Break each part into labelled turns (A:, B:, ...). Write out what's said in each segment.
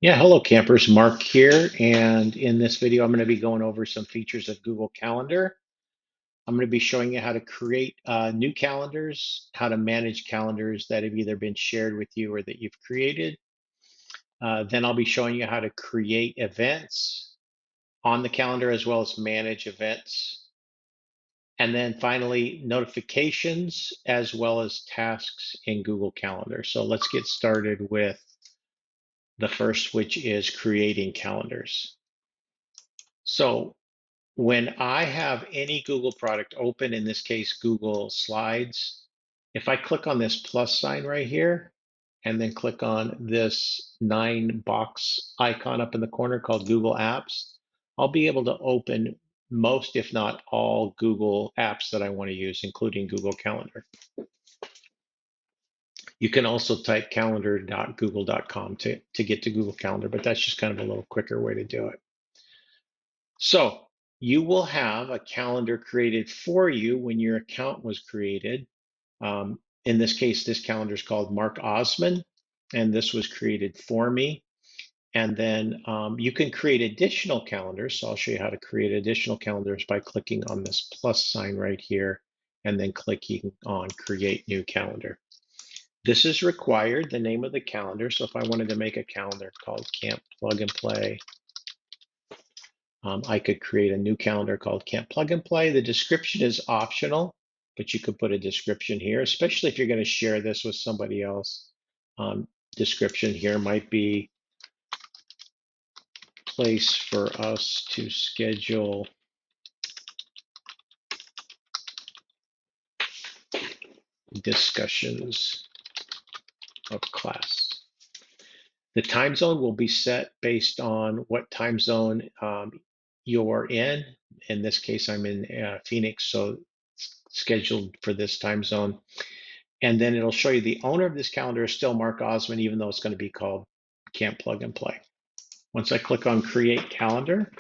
A: Yeah, hello campers, Mark here, and in this video I'm going to be going over some features of Google Calendar. I'm going to be showing you how to create new calendars, how to manage calendars that have either been shared with you or that you've created. Then I'll be showing you how to create events on the calendar as well as manage events. And then finally, notifications as well as tasks in Google Calendar. So let's get started with the first, which is creating calendars. So when I have any Google product open, in this case, Google Slides, if I click on this plus sign right here, and then click on this 9-box icon up in the corner called Google Apps, I'll be able to open most, if not all, Google apps that I want to use, including Google Calendar. You can also type calendar.google.com to get to Google Calendar, but that's just kind of a little quicker way to do it. So you will have a calendar created for you when your account was created. In this case, this calendar is called Mark Osman, and this was created for me. And then you can create additional calendars. So I'll show you how to create additional calendars by clicking on this plus sign right here and then clicking on Create New Calendar. This is required, the name of the calendar. So if I wanted to make a calendar called Camp Plug and Play, I could create a new calendar called Camp Plug and Play. The description is optional, but you could put a description here, especially if you're going to share this with somebody else. Description here might be place for us to schedule discussions of class. The time zone will be set based on what time zone you're in. In this case, I'm in Phoenix, so scheduled for this time zone. And then it'll show you the owner of this calendar is still Mark Osman, even though it's going to be called Camp Plug and Play. Once I click on Create Calendar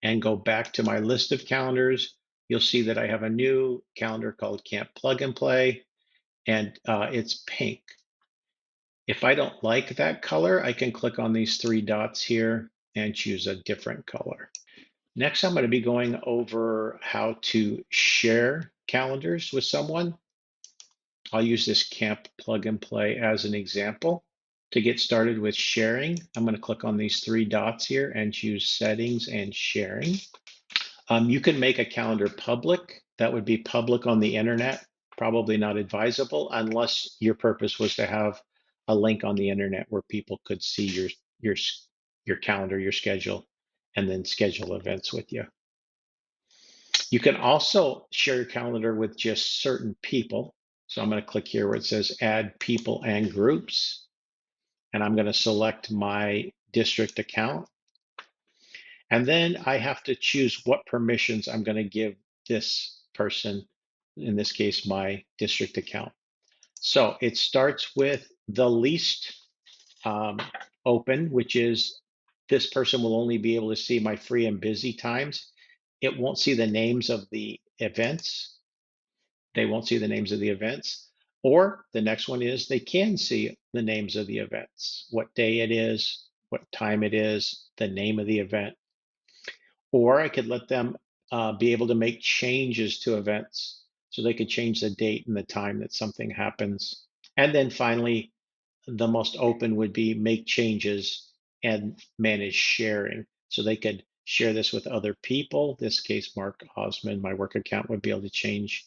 A: and go back to my list of calendars, you'll see that I have a new calendar called Camp Plug and Play, and it's pink. If I don't like that color, I can click on these 3 dots here and choose a different color. Next, I'm going to be going over how to share calendars with someone. I'll use this Camp Plug and Play as an example. To get started with sharing, I'm going to click on these 3 dots here and choose Settings and Sharing. You can make a calendar public. That would be public on the internet, probably not advisable unless your purpose was to have a link on the internet where people could see your calendar, your schedule, and then schedule events with you. You can also share your calendar with just certain people. So I'm going to click here where it says add people and groups, and I'm going to select my district account. And then I have to choose what permissions I'm going to give this person, in this case, my district account. So it starts with the least open, which is this person will only be able to see my free and busy times. It won't see the names of the events. They won't see the names of the events. Or the next one is they can see the names of the events, what day it is, what time it is, the name of the event. Or I could let them be able to make changes to events. So they could change the date and the time that something happens. And then finally, the most open would be make changes and manage sharing. So they could share this with other people. This case, Mark Osman, my work account would be able to change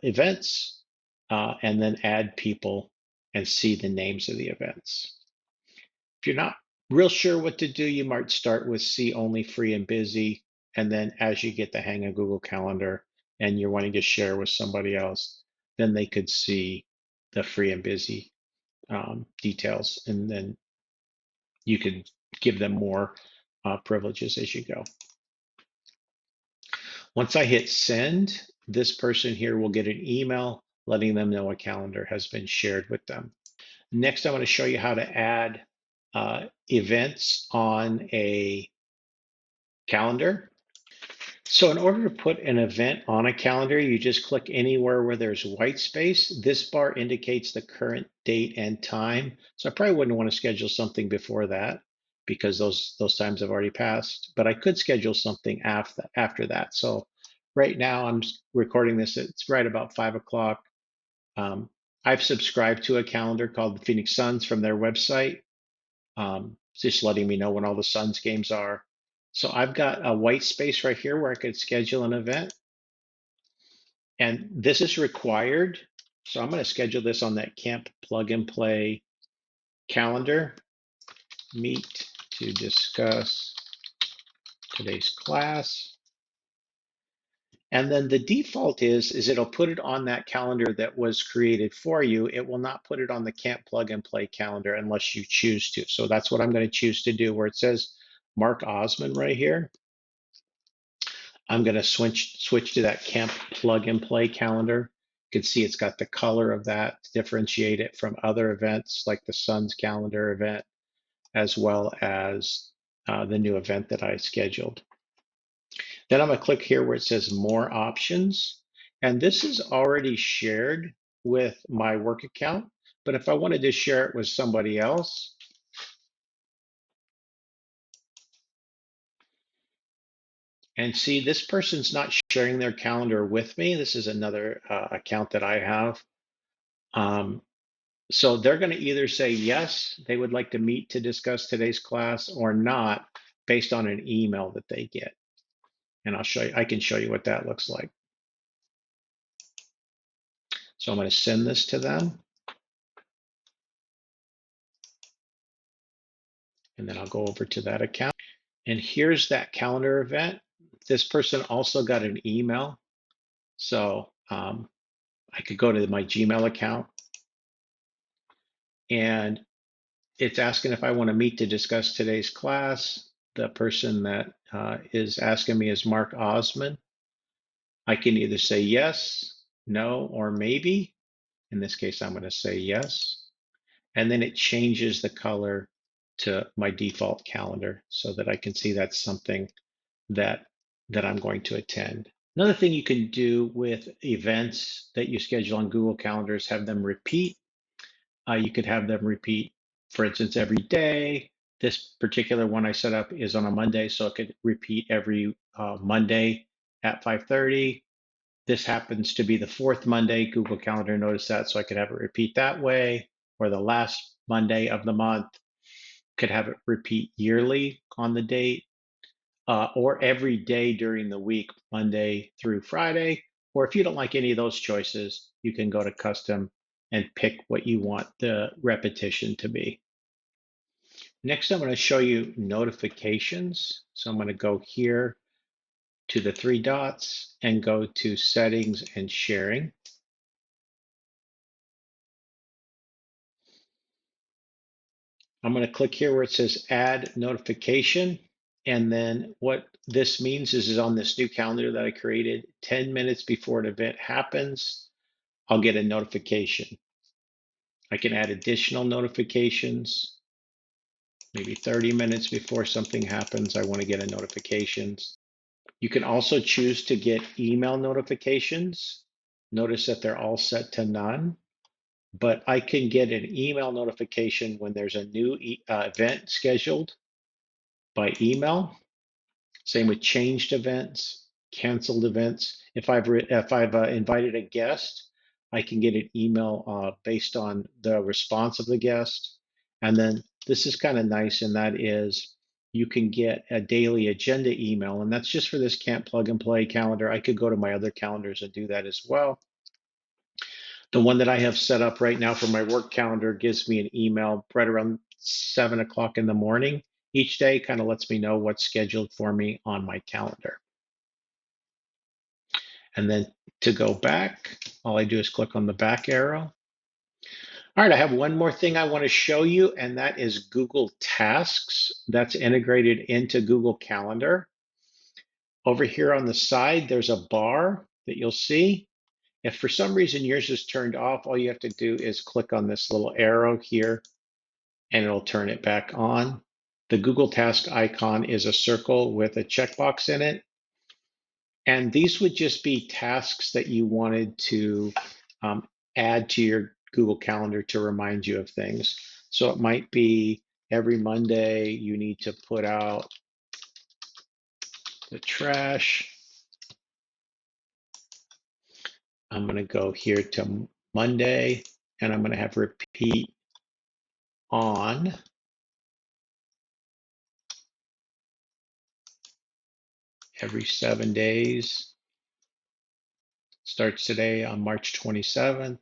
A: events and then add people and see the names of the events. If you're not real sure what to do, you might start with see only free and busy. And then as you get the hang of Google Calendar and you're wanting to share with somebody else, then they could see the free and busy details. And then you could give them more privileges as you go. Once I hit send, this person here will get an email letting them know a calendar has been shared with them. Next, I'm going to show you how to add events on a calendar. So in order to put an event on a calendar, you just click anywhere where there's white space. This bar indicates the current date and time. So I probably wouldn't want to schedule something before that because those times have already passed. But I could schedule something after that. So right now I'm recording this. It's right about 5 o'clock. I've subscribed to a calendar called the Phoenix Suns from their website, just letting me know when all the Suns games are. So I've got a white space right here where I could schedule an event. And this is required. So I'm going to schedule this on that Camp Plug and Play calendar. Meet to discuss today's class. And then the default is it'll put it on that calendar that was created for you. It will not put it on the Camp Plug and Play calendar unless you choose to. So that's what I'm going to choose to do, where it says Mark Osman right here. I'm going to switch to that Camp Plug and Play calendar. You can see it's got the color of that to differentiate it from other events like the Suns calendar event, as well as the new event that I scheduled. Then I'm going to click here where it says More Options. And this is already shared with my work account. But if I wanted to share it with somebody else, and see, this person's not sharing their calendar with me. This is another account that I have. So they're going to either say yes, they would like to meet to discuss today's class, or not, based on an email that they get. And I can show you what that looks like. So I'm going to send this to them. And then I'll go over to that account. And here's that calendar event. This person also got an email. So I could go to my Gmail account, and it's asking if I want to meet to discuss today's class. The person that is asking me is Mark Osman. I can either say yes, no, or maybe. In this case, I'm going to say yes. And then it changes the color to my default calendar so that I can see that's something that I'm going to attend. Another thing you can do with events that you schedule on Google Calendar is have them repeat. You could have them repeat, for instance, every day. This particular one I set up is on a Monday, so it could repeat every Monday at 5:30. This happens to be the fourth Monday. Google Calendar noticed that, so I could have it repeat that way. Or the last Monday of the month, could have it repeat yearly on the date, or every day during the week, Monday through Friday. Or if you don't like any of those choices, you can go to custom and pick what you want the repetition to be. Next, I'm going to show you notifications. So I'm going to go here to the three dots and go to settings and sharing. I'm going to click here where it says add notification. And then what this means is on this new calendar that I created, 10 minutes before an event happens, I'll get a notification. I can add additional notifications. Maybe 30 minutes before something happens, I want to get a notification. You can also choose to get email notifications. Notice that they're all set to none, but I can get an email notification when there's a new event scheduled by email. Same with changed events, canceled events. If I've invited a guest, I can get an email based on the response of the guest. And then this is kind of nice, and that is you can get a daily agenda email, and that's just for this Camp Plug and Play calendar. I could go to my other calendars and do that as well. The one that I have set up right now for my work calendar gives me an email right around 7 o'clock in the morning each day, kind of lets me know what's scheduled for me on my calendar. And then to go back, all I do is click on the back arrow. All right, I have one more thing I want to show you, and that is Google Tasks. That's integrated into Google Calendar. Over here on the side, there's a bar that you'll see. If for some reason yours is turned off, all you have to do is click on this little arrow here, and it'll turn it back on. The Google Task icon is a circle with a checkbox in it. And these would just be tasks that you wanted to um, add to your Google Calendar to remind you of things. So it might be every Monday you need to put out the trash. I'm going to go here to Monday, and I'm going to have repeat on every 7 days. Starts today on March 27th,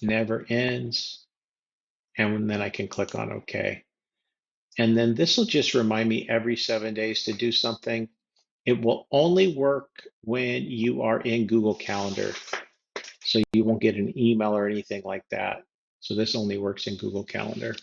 A: never ends, and then I can click on OK. And then this will just remind me every 7 days to do something. It will only work when you are in Google Calendar, so you won't get an email or anything like that. So this only works in Google Calendar.